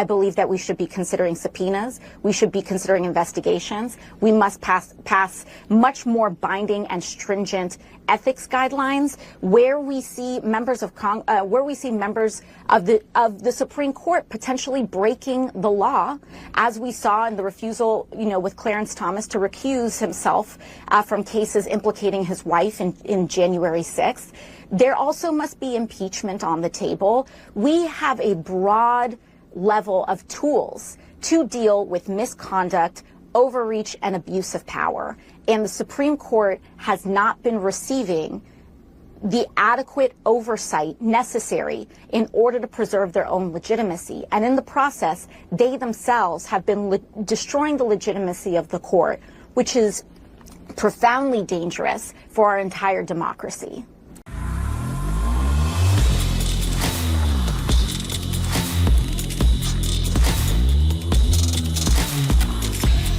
I believe that we should be considering subpoenas. We should be considering investigations. We must pass much more binding and stringent ethics guidelines where we see members of the Supreme Court potentially breaking the law, as we saw in the refusal, with Clarence Thomas to recuse himself from cases implicating his wife in January 6th. There also must be impeachment on the table. We have a broad level of tools to deal with misconduct, overreach, and abuse of power. And the Supreme Court has not been receiving the adequate oversight necessary in order to preserve their own legitimacy. And in the process, they themselves have been destroying the legitimacy of the court, which is profoundly dangerous for our entire democracy.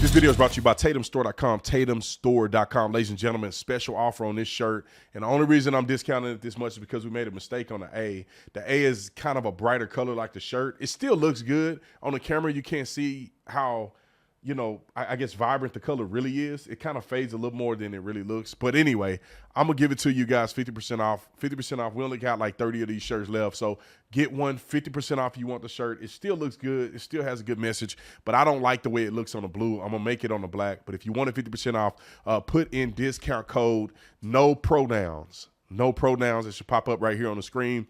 This video is brought to you by TatumStore.com, TatumStore.com. Ladies and gentlemen, special offer on this shirt. And the only reason I'm discounting it this much is because we made a mistake on the A. The A is kind of a brighter color like the shirt. It still looks good. On the camera, you can't see how, I guess vibrant the color really is. It kind of fades a little more than it really looks. But anyway, I'm going to give it to you guys 50% off. 50% off. We only got like 30 of these shirts left. So get one 50% off if you want the shirt. It still looks good. It still has a good message. But I don't like the way it looks on the blue. I'm going to make it on the black. But if you want it 50% off, put in discount code no pronouns. No pronouns. It should pop up right here on the screen.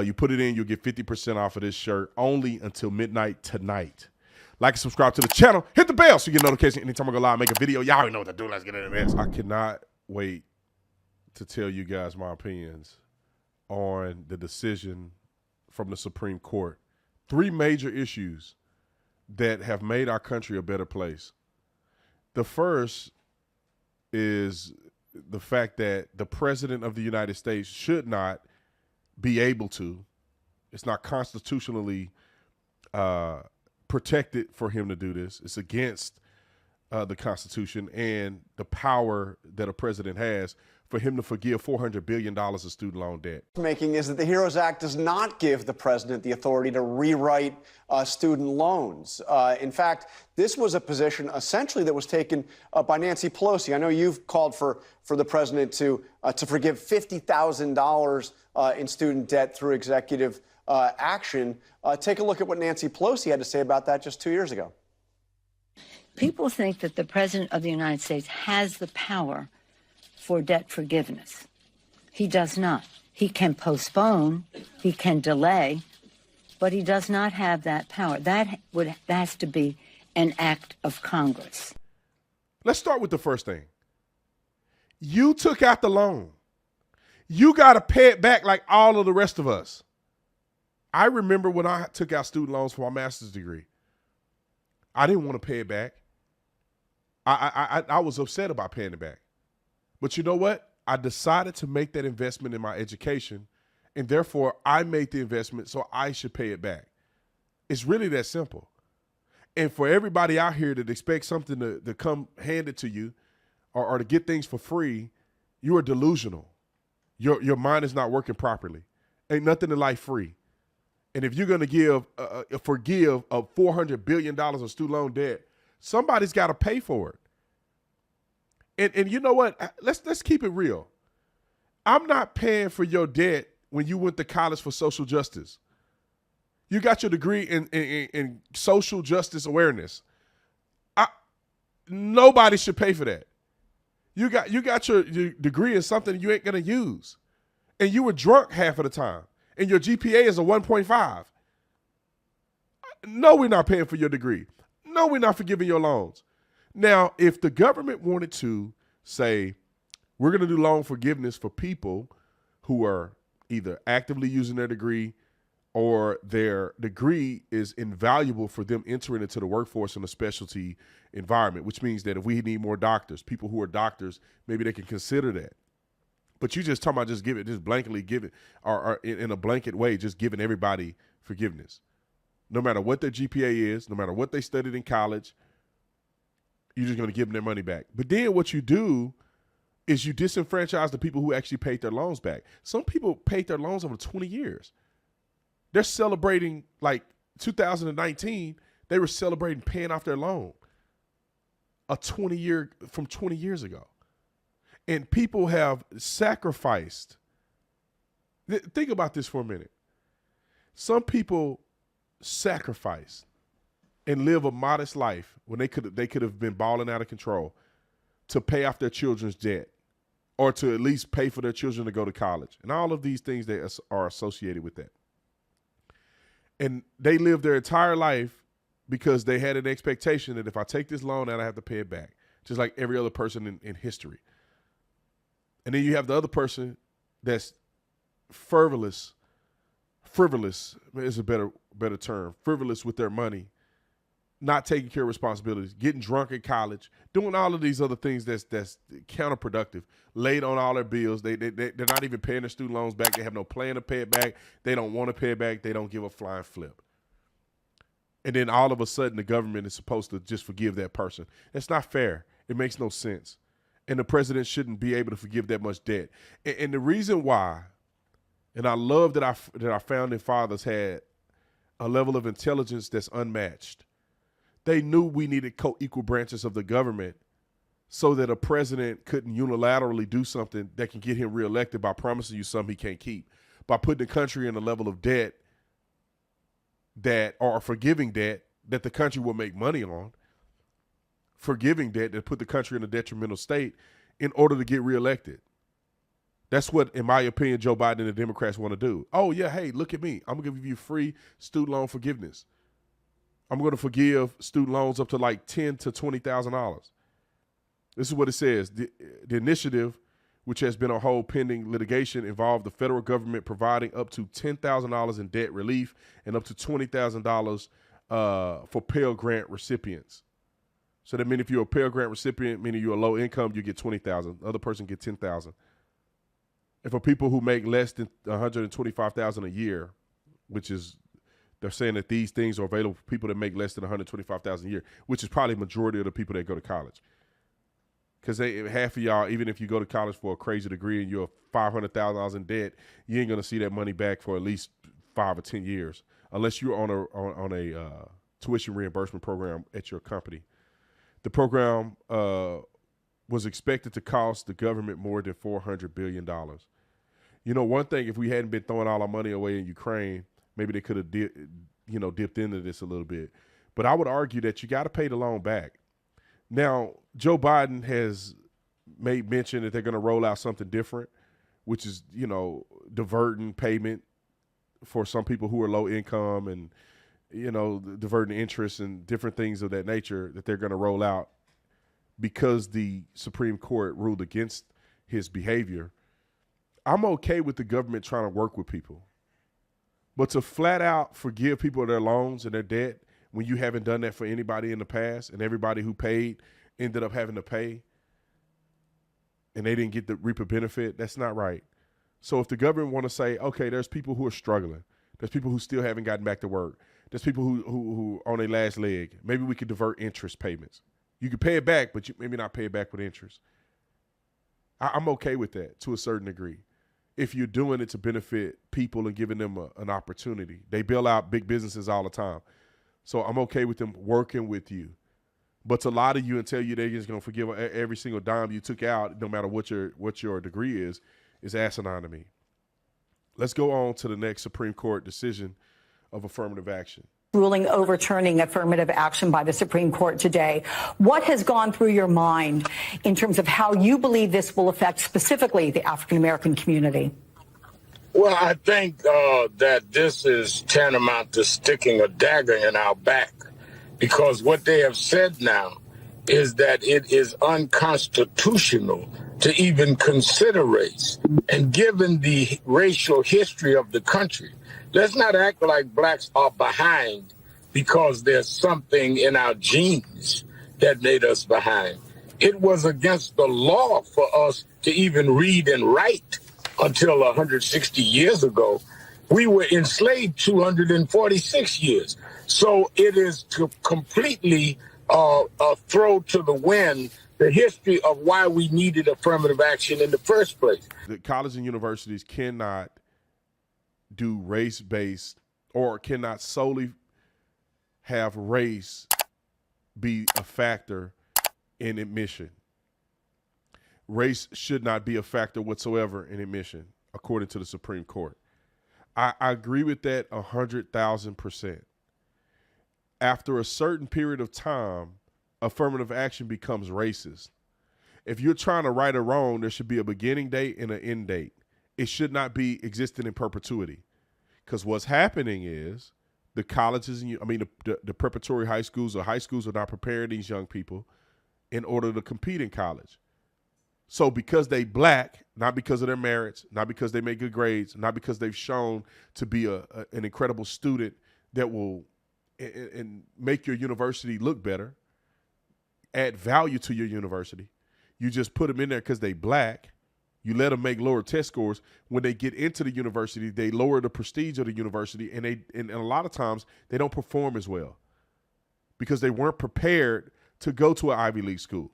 You put it in, you'll get 50% off of this shirt only until midnight tonight. Like and subscribe to the channel. Hit the bell so you get notification anytime I go live, make a video. Y'all already know what to do. Let's get into this. I cannot wait to tell you guys my opinions on the decision from the Supreme Court. 3 major issues that have made our country a better place. The first is the fact that the President of the United States should not be able to, it's not constitutionally protected for him to do this. It's against the Constitution and the power that a president has for him to forgive $400 billion of student loan debt. Making is that the HEROES Act does not give the president the authority to rewrite student loans. In fact, this was a position essentially that was taken by Nancy Pelosi. I know you've called for the president to forgive $50,000 in student debt through executive action. Take a look at what Nancy Pelosi had to say about that just 2 years ago. People think that the President of the United States has the power for debt forgiveness. He does not. He can postpone, he can delay, but he does not have that power. That has to be an act of Congress. Let's start with the first thing. You took out the loan. You got to pay it back like all of the rest of us. I remember when I took out student loans for my master's degree. I didn't want to pay it back. I was upset about paying it back. But you know what? I decided to make that investment in my education, and therefore I made the investment, so I should pay it back. It's really that simple. And for everybody out here that expects something to come handed to you or to get things for free, you are delusional. Your mind is not working properly. Ain't nothing in life free. And if you're going to forgive $400 billion of student loan debt, somebody's got to pay for it. And you know what? Let's keep it real. I'm not paying for your debt when you went to college for social justice. You got your degree in social justice awareness. Nobody should pay for that. You got your degree in something you ain't going to use. And you were drunk half of the time. And your GPA is a 1.5. No, we're not paying for your degree. No, we're not forgiving your loans. Now, if the government wanted to say, we're going to do loan forgiveness for people who are either actively using their degree or their degree is invaluable for them entering into the workforce in a specialty environment, which means that if we need more doctors, people who are doctors, maybe they can consider that. But you just talking about just blankly give it, or in a blanket way, just giving everybody forgiveness. No matter what their GPA is, no matter what they studied in college, you're just going to give them their money back. But then what you do is you disenfranchise the people who actually paid their loans back. Some people paid their loans over 20 years. They're celebrating like 2019, they were celebrating paying off their loan from 20 years ago. And people have sacrificed. Think about this for a minute. Some people sacrifice and live a modest life when they could have been balling out of control to pay off their children's debt or to at least pay for their children to go to college. And all of these things that are associated with that. And they live their entire life because they had an expectation that if I take this loan out, I have to pay it back, just like every other person in history. And then you have the other person that's frivolous is a better term, frivolous with their money, not taking care of responsibilities, getting drunk at college, doing all of these other things that's counterproductive, late on all their bills. They're not even paying their student loans back. They have no plan to pay it back. They don't want to pay it back. They don't give a flying flip. And then all of a sudden the government is supposed to just forgive that person. That's not fair. It makes no sense. And the president shouldn't be able to forgive that much debt. And the reason why, and I love that our founding fathers had a level of intelligence that's unmatched. They knew we needed co-equal branches of the government so that a president couldn't unilaterally do something that can get him reelected by promising you something he can't keep, by putting the country in a level of debt or forgiving debt that the country will make money on, forgiving debt that put the country in a detrimental state in order to get reelected. That's what, in my opinion, Joe Biden and the Democrats want to do. Oh, yeah, hey, look at me. I'm going to give you free student loan forgiveness. I'm going to forgive student loans up to like $10,000 to $20,000. This is what it says. The initiative, which has been on hold pending litigation, involved the federal government providing up to $10,000 in debt relief and up to $20,000 for Pell Grant recipients. So that means if you're a Pell Grant recipient, meaning you're a low income, you get $20,000. The other person gets $10,000. And for people who make less than $125,000 a year, which is, they're saying that these things are available for people that make less than $125,000 a year, which is probably the majority of the people that go to college. Because half of y'all, even if you go to college for a crazy degree and you're $500,000 in debt, you ain't gonna see that money back for at least 5 or 10 years, unless you're on a tuition reimbursement program at your company. The program was expected to cost the government more than $400 billion. You know, one thing, if we hadn't been throwing all our money away in Ukraine, maybe they could have dipped into this a little bit. But I would argue that you got to pay the loan back. Now, Joe Biden has made mention that they're going to roll out something different, which is, diverting payment for some people who are low income and, diverting interest and different things of that nature that they're going to roll out because the Supreme Court ruled against his behavior. I'm okay with the government trying to work with people. But to flat out forgive people their loans and their debt when you haven't done that for anybody in the past and everybody who paid ended up having to pay and they didn't get the reap a benefit, that's not right. So if the government want to say, okay, there's people who are struggling, there's people who still haven't gotten back to work, there's people who on their last leg, maybe we could divert interest payments. You could pay it back, but you maybe not pay it back with interest. I'm okay with that to a certain degree. If you're doing it to benefit people and giving them an opportunity. They bail out big businesses all the time. So I'm okay with them working with you. But to lie to you and tell you they're just going to forgive every single dime you took out, no matter what your degree is asinine to me. Let's go on to the next Supreme Court decision of affirmative action. Ruling overturning affirmative action by the Supreme Court today. What has gone through your mind in terms of how you believe this will affect specifically the African-American community? Well, I think that this is tantamount to sticking a dagger in our back, because what they have said now is that it is unconstitutional to even consider race. And given the racial history of the country, let's not act like blacks are behind because there's something in our genes that made us behind. It was against the law for us to even read and write until 160 years ago. We were enslaved 246 years. So it is to completely throw to the wind the history of why we needed affirmative action in the first place. The colleges and universities cannot do race-based or cannot solely have race be a factor in admission. Race should not be a factor whatsoever in admission, according to the Supreme Court. I agree with that 100,000%. After a certain period of time, affirmative action becomes racist. If you're trying to right a wrong, there should be a beginning date and an end date. It should not be existing in perpetuity. Because what's happening is the colleges, the preparatory high schools or high schools are not preparing these young people in order to compete in college. So because they black, not because of their merits, not because they make good grades, not because they've shown to be an incredible student that will and make your university look better, add value to your university, you just put them in there because they black. You let them make lower test scores. When they get into the university, they lower the prestige of the university, and a lot of times they don't perform as well because they weren't prepared to go to an Ivy League school.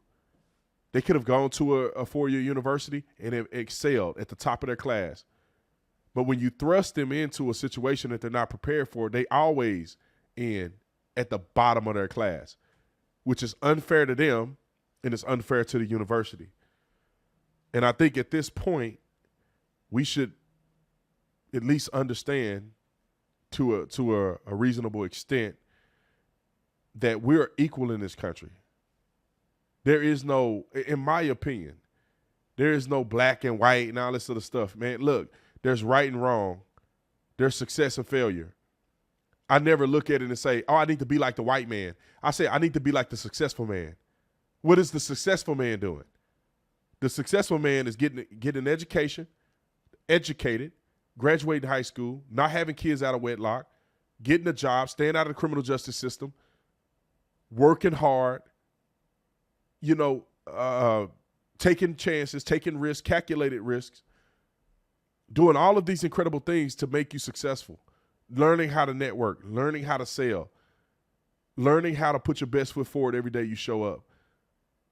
They could have gone to a four-year university and have excelled at the top of their class. But when you thrust them into a situation that they're not prepared for, they always end at the bottom of their class, which is unfair to them and it's unfair to the university. And I think at this point, we should at least understand to a reasonable extent that we're equal in this country. There is no, in my opinion, there is no black and white and all this other stuff. Man, look, there's right and wrong. There's success and failure. I never look at it and say, oh, I need to be like the white man. I say, I need to be like the successful man. What is the successful man doing? The successful man is getting an education, educated, graduating high school, not having kids out of wedlock, getting a job, staying out of the criminal justice system, working hard, taking chances, taking risks, calculated risks, doing all of these incredible things to make you successful, learning how to network, learning how to sell, learning how to put your best foot forward every day you show up.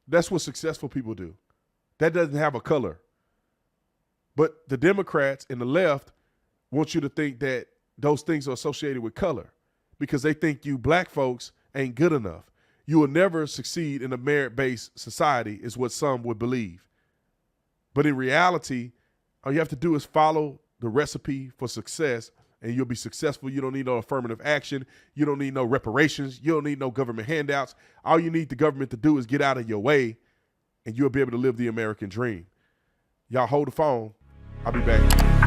That's what successful people do. That doesn't have a color. But the Democrats and the left want you to think that those things are associated with color because they think you black folks ain't good enough. You will never succeed in a merit-based society is what some would believe. But in reality, all you have to do is follow the recipe for success and you'll be successful. You don't need no affirmative action. You don't need no reparations. You don't need no government handouts. All you need the government to do is get out of your way and you'll be able to live the American dream. Y'all hold the phone. I'll be back.